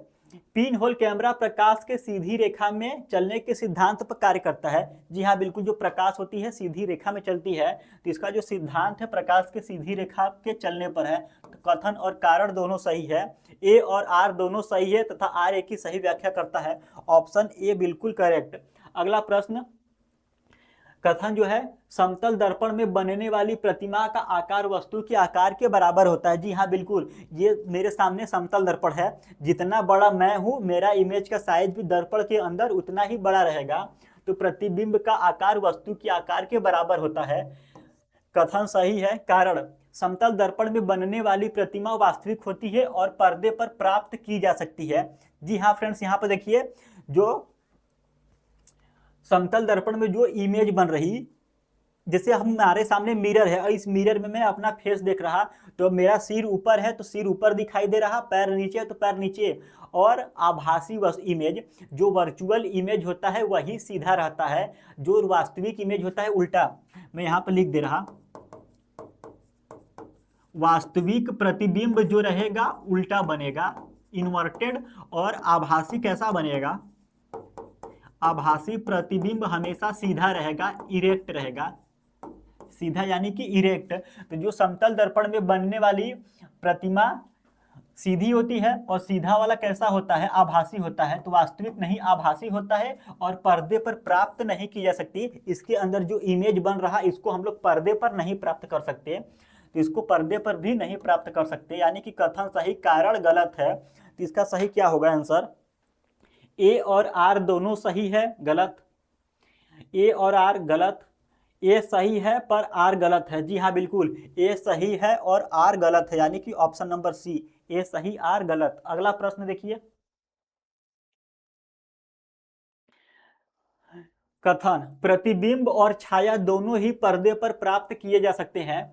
पिन होल कैमरा प्रकाश के सीधी रेखा में चलने के सिद्धांत पर कार्य करता है। जी हाँ बिल्कुल, जो प्रकाश होती है सीधी रेखा में चलती है, तो इसका जो सिद्धांत है प्रकाश के सीधी रेखा के चलने पर है। तो कथन और कारण दोनों सही है, ए और आर दोनों सही है तथा आर एक ही सही व्याख्या करता है। ऑप्शन ए बिल्कुल करेक्ट। अगला प्रश्न, कथन जो है समतल दर्पण में बनने वाली प्रतिमा का आकार वस्तु के आकार के बराबर होता है। जी हाँ बिल्कुल, ये मेरे सामने समतल दर्पण है, जितना बड़ा मैं हूँ मेरा इमेज का साइज भी दर्पण के अंदर उतना ही बड़ा रहेगा। तो प्रतिबिंब का आकार वस्तु के आकार के बराबर होता है। कथन सही है। कारण, समतल दर्पण में बनने वाली प्रतिमा वास्तविक होती है और पर्दे पर प्राप्त की जा सकती है। जी हाँ फ्रेंड्स, यहाँ पर देखिए, जो समतल दर्पण में जो इमेज बन रही, जैसे हमारे सामने मिरर है और इस मिरर में मैं अपना फेस देख रहा, तो मेरा सिर ऊपर है तो सिर ऊपर दिखाई दे रहा, पैर नीचे है तो पैर नीचे। और आभासी इमेज, जो वर्चुअल इमेज होता है वही सीधा रहता है, जो वास्तविक इमेज होता है उल्टा। मैं यहाँ पर लिख दे रहा, वास्तविक प्रतिबिंब जो रहेगा उल्टा बनेगा, इन्वर्टेड। और आभासी कैसा बनेगा, आभासी प्रतिबिंब हमेशा सीधा रहेगा, इरेक्ट रहेगा। सीधा यानी कि इरेक्ट। तो जो समतल दर्पण में बनने वाली प्रतिमा सीधी होती है और सीधा वाला कैसा होता है, आभासी होता है। तो वास्तविक नहीं, आभासी होता है और पर्दे पर प्राप्त नहीं की जा सकती। इसके अंदर जो इमेज बन रहा इसको हम लोग पर्दे पर नहीं प्राप्त कर सकते, तो इसको पर्दे पर भी नहीं प्राप्त कर सकते, यानी कि कथन सही, कारण गलत है। तो इसका सही क्या होगा आंसर, ए और आर दोनों सही है, गलत। ए और आर गलत, ए सही है पर आर गलत है। जी हाँ बिल्कुल, ए सही है और आर गलत है, यानी कि ऑप्शन नंबर सी, ए सही आर गलत। अगला प्रश्न देखिए, कथन प्रतिबिंब और छाया दोनों ही पर्दे पर प्राप्त किए जा सकते हैं।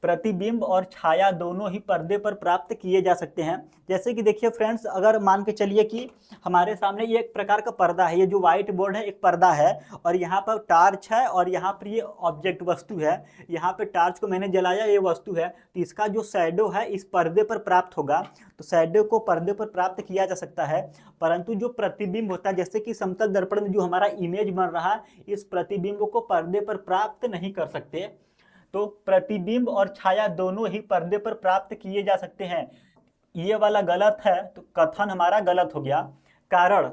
प्रतिबिंब और छाया दोनों ही पर्दे पर प्राप्त किए जा सकते हैं। जैसे कि देखिए फ्रेंड्स, अगर मान के चलिए कि हमारे सामने ये एक प्रकार का पर्दा है, ये जो व्हाइट बोर्ड है एक पर्दा है, और यहाँ पर टार्च है और यहाँ पर ये ऑब्जेक्ट वस्तु है। यहाँ पे टार्च को मैंने जलाया, ये वस्तु है, तो इसका जो शैडो है इस पर्दे पर प्राप्त होगा। तो शैडो को पर्दे पर प्राप्त किया जा सकता है, परंतु जो प्रतिबिंब होता है, जैसे कि समतल दर्पण में जो हमारा इमेज बन रहा है, इस प्रतिबिंब को पर्दे पर प्राप्त नहीं कर सकते। तो प्रतिबिंब और छाया दोनों ही पर्दे पर प्राप्त किए जा सकते हैं, ये वाला गलत है, तो कथन हमारा गलत हो गया। कारण,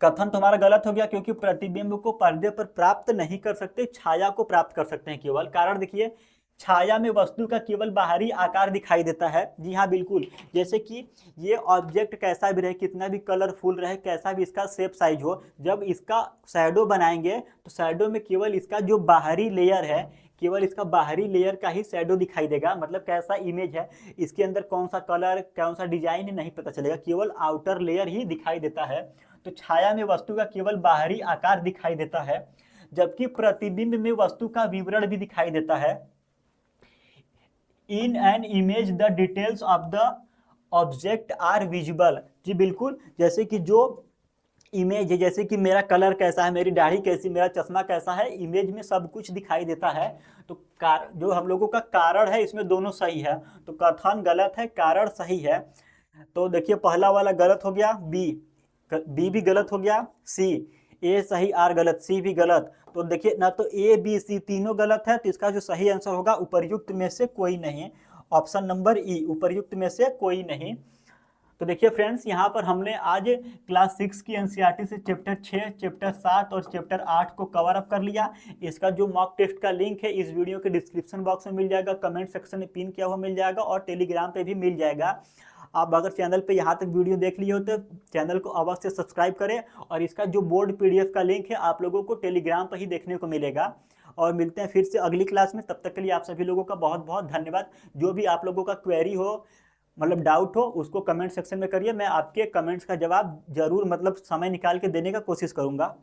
कथन तो हमारा गलत हो गया क्योंकि प्रतिबिंब को पर्दे पर प्राप्त नहीं कर सकते, छाया को प्राप्त कर सकते हैं केवल। कारण देखिए, छाया में वस्तु का केवल बाहरी आकार दिखाई देता है। जी हाँ बिल्कुल, जैसे कि ये ऑब्जेक्ट कैसा भी रहे, कितना भी कलरफुल रहे, कैसा भी इसका शेप साइज हो, जब इसका शैडो बनाएंगे तो शैडो में केवल इसका जो बाहरी लेयर है, केवल इसका बाहरी लेयर का ही शैडो दिखाई देगा। मतलब कैसा इमेज है, इसके अंदर कौन सा कलर, कौन सा डिजाइन नहीं पता चलेगा, केवल आउटर लेयर ही दिखाई देता है। तो छाया में वस्तु का केवल बाहरी आकार दिखाई देता है, जबकि प्रतिबिंब में वस्तु का विवरण भी दिखाई देता है। In an image the details of the object are visible. जी बिल्कुल, जैसे कि जो इमेज है, जैसे कि मेरा कलर कैसा है, मेरी दाढ़ी कैसी, मेरा चश्मा कैसा है, इमेज में सब कुछ दिखाई देता है। तो जो हम लोगों का कारण है इसमें दोनों सही है, तो कथन गलत है, कारण सही है। तो देखिए पहला वाला गलत हो गया, बी भी गलत हो गया, सी, ए सही आर गलत, सी भी गलत। तो देखिए ना, तो ए बी सी तीनों गलत है, तो इसका जो सही आंसर होगा उपर्युक्त में से कोई नहीं, ऑप्शन नंबर ई, उपर्युक्त में से कोई नहीं। तो देखिए फ्रेंड्स, यहाँ पर हमने आज क्लास 6 की एनसीईआरटी से चैप्टर 6, चैप्टर 7 और चैप्टर 8 को कवर अप कर लिया। इसका जो मॉक टेस्ट का लिंक है इस वीडियो के डिस्क्रिप्शन बॉक्स में मिल जाएगा, कमेंट सेक्शन में पिन किया हुआ मिल जाएगा और टेलीग्राम पे भी मिल जाएगा। आप अगर चैनल पे यहाँ तक वीडियो देख लिए हो तो चैनल को अवश्य सब्सक्राइब करें, और इसका जो बोर्ड PDF का लिंक है आप लोगों को टेलीग्राम पर ही देखने को मिलेगा। और मिलते हैं फिर से अगली क्लास में, तब तक के लिए आप सभी लोगों का बहुत बहुत धन्यवाद। जो भी आप लोगों का क्वेरी हो, मतलब डाउट हो, उसको कमेंट सेक्शन में करिए, मैं आपके कमेंट्स का जवाब जरूर, मतलब समय निकाल के देने का कोशिश करूँगा।